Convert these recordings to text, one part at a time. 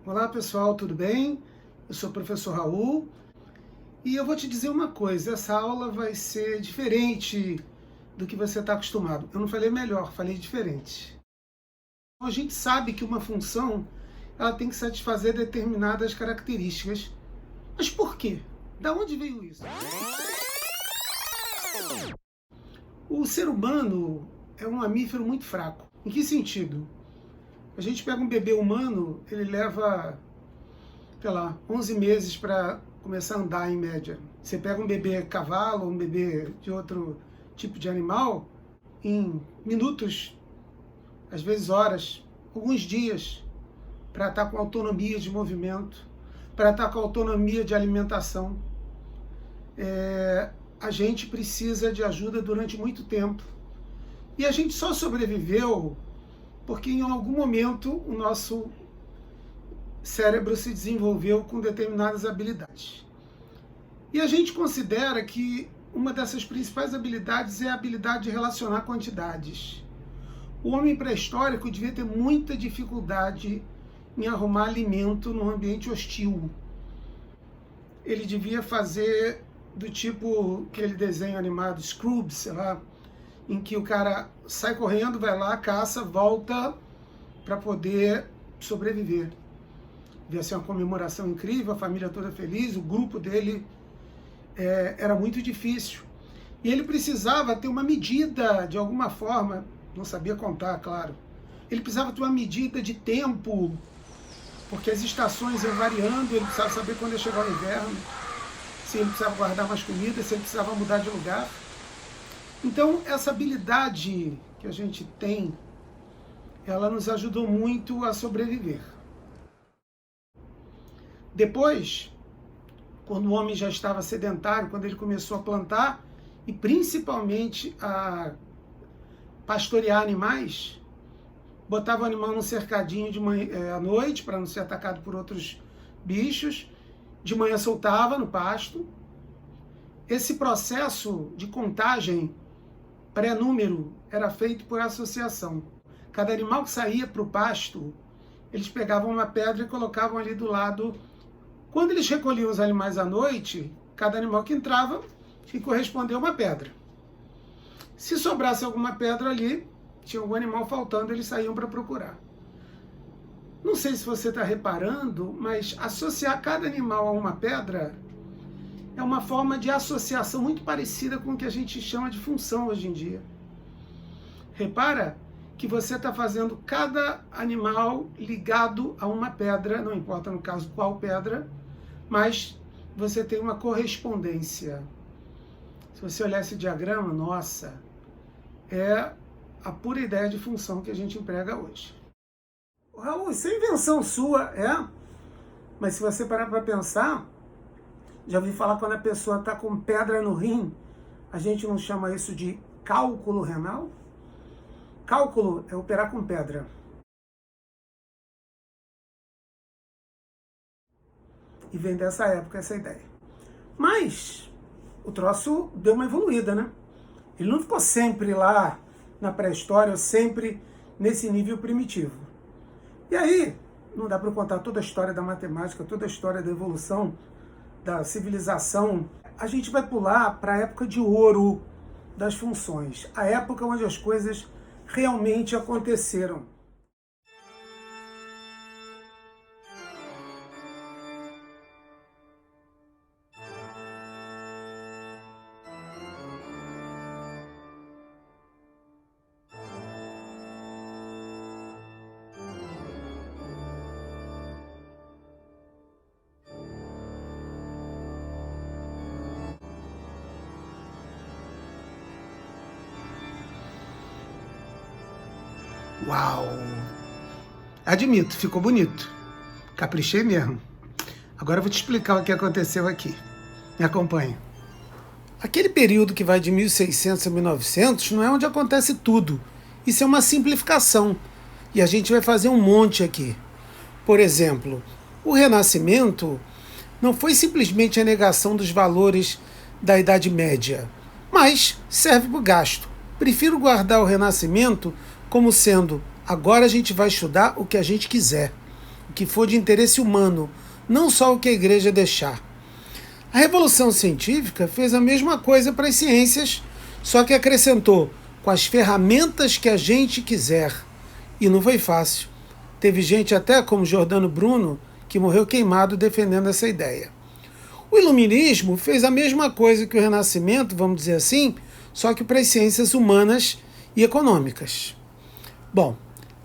Olá pessoal, tudo bem? Eu sou o professor Raul e eu vou te dizer uma coisa, essa aula vai ser diferente do que você está acostumado. Eu não falei melhor, falei diferente. A gente sabe que uma função ela tem que satisfazer determinadas características. Mas por quê? Da onde veio isso? O ser humano é um mamífero muito fraco. Em que sentido? A gente pega um bebê humano, ele leva, sei lá, 11 meses para começar a andar em média. Você pega um bebê cavalo, um bebê de outro tipo de animal, em minutos, às vezes horas, alguns dias, para estar com autonomia de movimento, para estar com autonomia de alimentação. A gente precisa de ajuda durante muito tempo. E a gente só sobreviveu porque em algum momento o nosso cérebro se desenvolveu com determinadas habilidades. E a gente considera que uma dessas principais habilidades é a habilidade de relacionar quantidades. O homem pré-histórico devia ter muita dificuldade em arrumar alimento num ambiente hostil. Ele devia fazer do tipo aquele desenho animado Scrubs, sei lá, em que o cara sai correndo, vai lá, caça, volta para poder sobreviver. Devia ser uma comemoração incrível, a família toda feliz, o grupo dele era muito difícil. E ele precisava ter uma medida, de alguma forma, não sabia contar, claro. Ele precisava ter uma medida de tempo, porque as estações iam variando, ele precisava saber quando ia chegar o inverno, se ele precisava guardar mais comida, se ele precisava mudar de lugar. Então, essa habilidade que a gente tem, ela nos ajudou muito a sobreviver. Depois, quando o homem já estava sedentário, quando ele começou a plantar e principalmente a pastorear animais, botava o animal num cercadinho de manhã, à noite para não ser atacado por outros bichos, de manhã soltava no pasto. Esse processo de contagem pré-número era feito por associação. Cada animal que saía para o pasto, eles pegavam uma pedra e colocavam ali do lado. Quando eles recolhiam os animais à noite, cada animal que entrava, que correspondeu a uma pedra. Se sobrasse alguma pedra ali, tinha algum animal faltando, eles saíam para procurar. Não sei se você está reparando, mas associar cada animal a uma pedra é uma forma de associação muito parecida com o que a gente chama de função hoje em dia. Repara que você está fazendo cada animal ligado a uma pedra, não importa no caso qual pedra, mas você tem uma correspondência. Se você olhar esse diagrama, nossa, é a pura ideia de função que a gente emprega hoje. Raul, isso é invenção sua, mas se você parar para pensar, já ouvi falar quando a pessoa está com pedra no rim, a gente não chama isso de cálculo renal? Cálculo é operar com pedra. E vem dessa época essa ideia. Mas o troço deu uma evoluída, né? Ele não ficou sempre lá na pré-história, sempre nesse nível primitivo. E aí, não dá para contar toda a história da matemática, toda a história da evolução, da civilização. A gente vai pular para a época de ouro das funções, a época onde as coisas realmente aconteceram. Uau! Admito, ficou bonito. Caprichei mesmo. Agora eu vou te explicar o que aconteceu aqui. Me acompanhe. Aquele período que vai de 1600 a 1900 não é onde acontece tudo. Isso é uma simplificação. E a gente vai fazer um monte aqui. Por exemplo, o Renascimento não foi simplesmente a negação dos valores da Idade Média, mas serve para o gasto. Prefiro guardar o Renascimento como sendo, agora a gente vai estudar o que a gente quiser. o que for de interesse humano, não só o que a igreja deixar. A Revolução Científica fez a mesma coisa para as ciências, só que acrescentou com as ferramentas que a gente quiser. E não foi fácil. Teve gente até como Giordano Bruno que morreu queimado defendendo essa ideia. O Iluminismo fez a mesma coisa que o Renascimento, vamos dizer assim, só que para as ciências humanas e econômicas. Bom,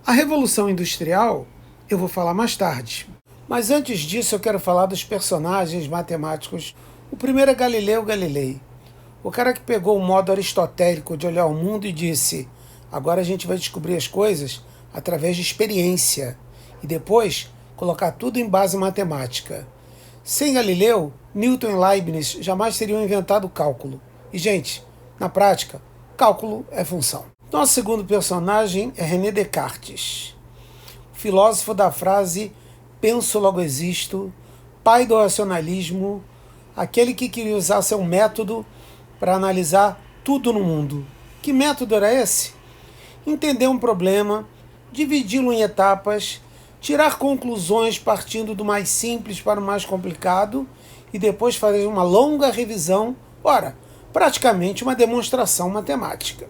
a Revolução Industrial eu vou falar mais tarde. Mas antes disso eu quero falar dos personagens matemáticos. O primeiro é Galileu Galilei. O cara que pegou o modo aristotélico de olhar o mundo e disse: agora a gente vai descobrir as coisas através de experiência e depois colocar tudo em base matemática. Sem Galileu, Newton e Leibniz jamais teriam inventado o cálculo. E, gente, na prática, cálculo é função. Nosso segundo personagem é René Descartes, filósofo da frase penso logo existo, pai do racionalismo, aquele que queria usar seu método para analisar tudo no mundo. Que método era esse? Entender um problema, dividi-lo em etapas, tirar conclusões partindo do mais simples para o mais complicado e depois fazer uma longa revisão, ora, praticamente uma demonstração matemática.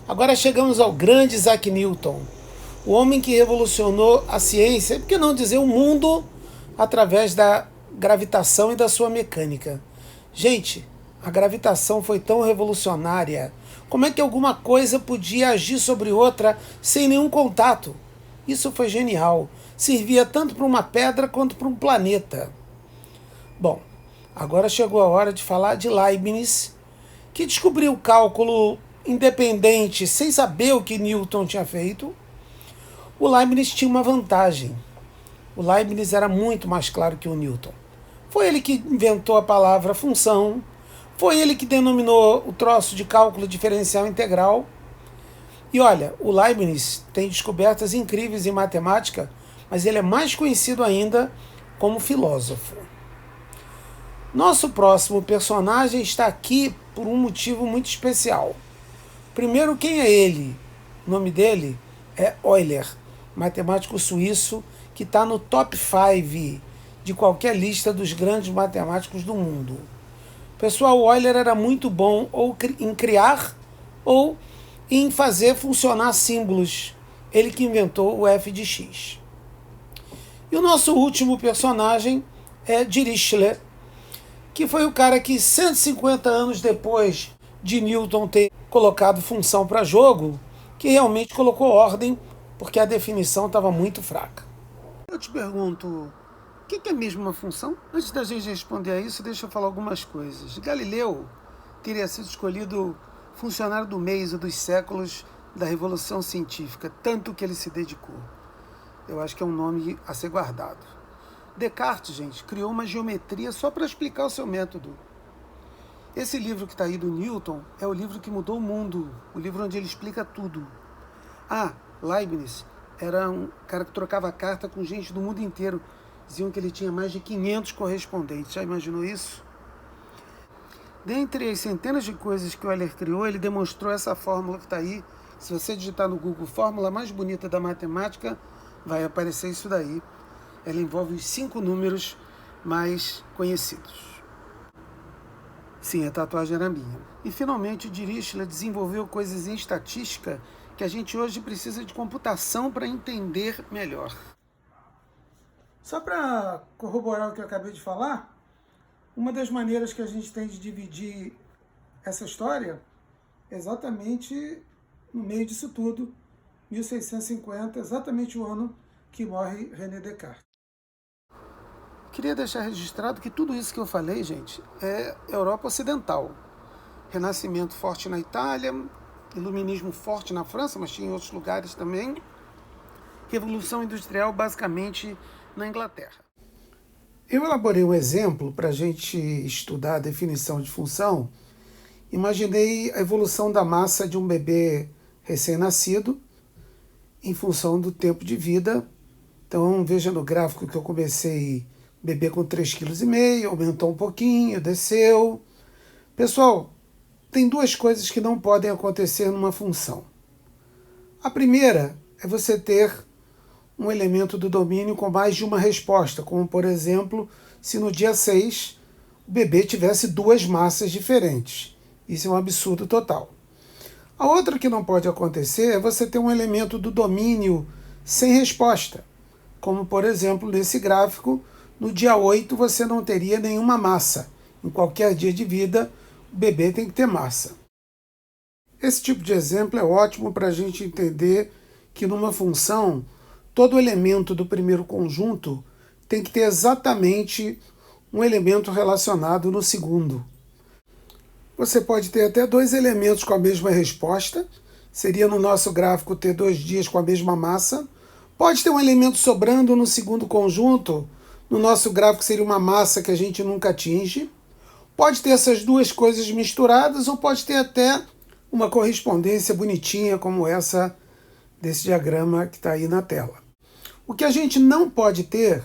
Agora chegamos ao grande Isaac Newton, o homem que revolucionou a ciência, por que não dizer o mundo, através da gravitação e da sua mecânica. Gente, a gravitação foi tão revolucionária. Como é que alguma coisa podia agir sobre outra sem nenhum contato? Isso foi genial. Servia tanto para uma pedra quanto para um planeta. Bom, agora chegou a hora de falar de Leibniz, que descobriu o cálculo independente sem saber o que Newton tinha feito. O Leibniz tinha uma vantagem. O Leibniz era muito mais claro que o Newton. Foi ele que inventou a palavra função, foi ele que denominou o troço de cálculo diferencial integral. E olha, o Leibniz tem descobertas incríveis em matemática, mas ele é mais conhecido ainda como filósofo. Nosso próximo personagem está aqui por um motivo muito especial. Primeiro, quem é ele? O nome dele é Euler, matemático suíço que está no top 5 de qualquer lista dos grandes matemáticos do mundo. Pessoal, Euler era muito bom ou em criar ou em fazer funcionar símbolos. Ele que inventou o f de x. E o nosso último personagem é Dirichlet, que foi o cara que 150 anos depois de Newton ter colocado função para jogo, que realmente colocou ordem, porque a definição estava muito fraca. Eu te pergunto, o que é mesmo uma função? Antes da gente responder a isso, deixa eu falar algumas coisas. Galileu teria sido escolhido funcionário do mês ou dos séculos da Revolução Científica, tanto que ele se dedicou. Eu acho que é um nome a ser guardado. Descartes, gente, criou uma geometria só para explicar o seu método. Esse livro que está aí do Newton é o livro que mudou o mundo, o livro onde ele explica tudo. Leibniz era um cara que trocava carta com gente do mundo inteiro. Diziam que ele tinha mais de 500 correspondentes. Já imaginou isso? Dentre as centenas de coisas que o Euler criou, ele demonstrou essa fórmula que está aí. Se você digitar no Google fórmula mais bonita da matemática, vai aparecer isso daí. Ela envolve os 5 números mais conhecidos. Sim, a tatuagem era minha. E finalmente o Dirichlet desenvolveu coisas em estatística que a gente hoje precisa de computação para entender melhor. Só para corroborar o que eu acabei de falar, uma das maneiras que a gente tem de dividir essa história é exatamente no meio disso tudo, 1650, exatamente o ano que morre René Descartes. Queria deixar registrado que tudo isso que eu falei, gente, é Europa Ocidental. Renascimento forte na Itália, Iluminismo forte na França, mas tinha em outros lugares também. Revolução Industrial, basicamente, na Inglaterra. Eu elaborei um exemplo para a gente estudar a definição de função. Imaginei a evolução da massa de um bebê recém-nascido em função do tempo de vida. Então, veja no gráfico que eu comecei bebê com 3,5 kg, aumentou um pouquinho, desceu. Pessoal, tem 2 coisas que não podem acontecer numa função. A primeira é você ter um elemento do domínio com mais de uma resposta, como por exemplo, se no dia 6 o bebê tivesse duas massas diferentes. Isso é um absurdo total. A outra que não pode acontecer é você ter um elemento do domínio sem resposta, como por exemplo nesse gráfico, no dia 8 você não teria nenhuma massa. Em qualquer dia de vida, o bebê tem que ter massa. Esse tipo de exemplo é ótimo para a gente entender que numa função, todo elemento do primeiro conjunto tem que ter exatamente um elemento relacionado no segundo. Você pode ter até dois elementos com a mesma resposta, seria no nosso gráfico ter 2 dias com a mesma massa. Pode ter um elemento sobrando no segundo conjunto, no nosso gráfico seria uma massa que a gente nunca atinge. Pode ter essas duas coisas misturadas ou pode ter até uma correspondência bonitinha como essa desse diagrama que está aí na tela. O que a gente não pode ter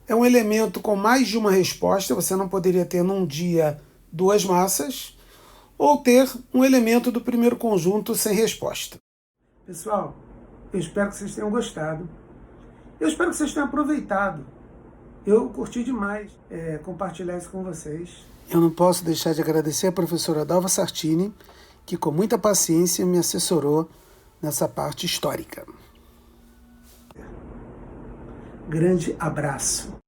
é um elemento com mais de uma resposta, você não poderia ter num dia 2 massas, ou ter um elemento do primeiro conjunto sem resposta. Pessoal, eu espero que vocês tenham gostado. Eu espero que vocês tenham aproveitado. Eu curti demais compartilhar isso com vocês. Eu não posso deixar de agradecer a professora Dalva Sartini, que com muita paciência me assessorou nessa parte histórica. Grande abraço.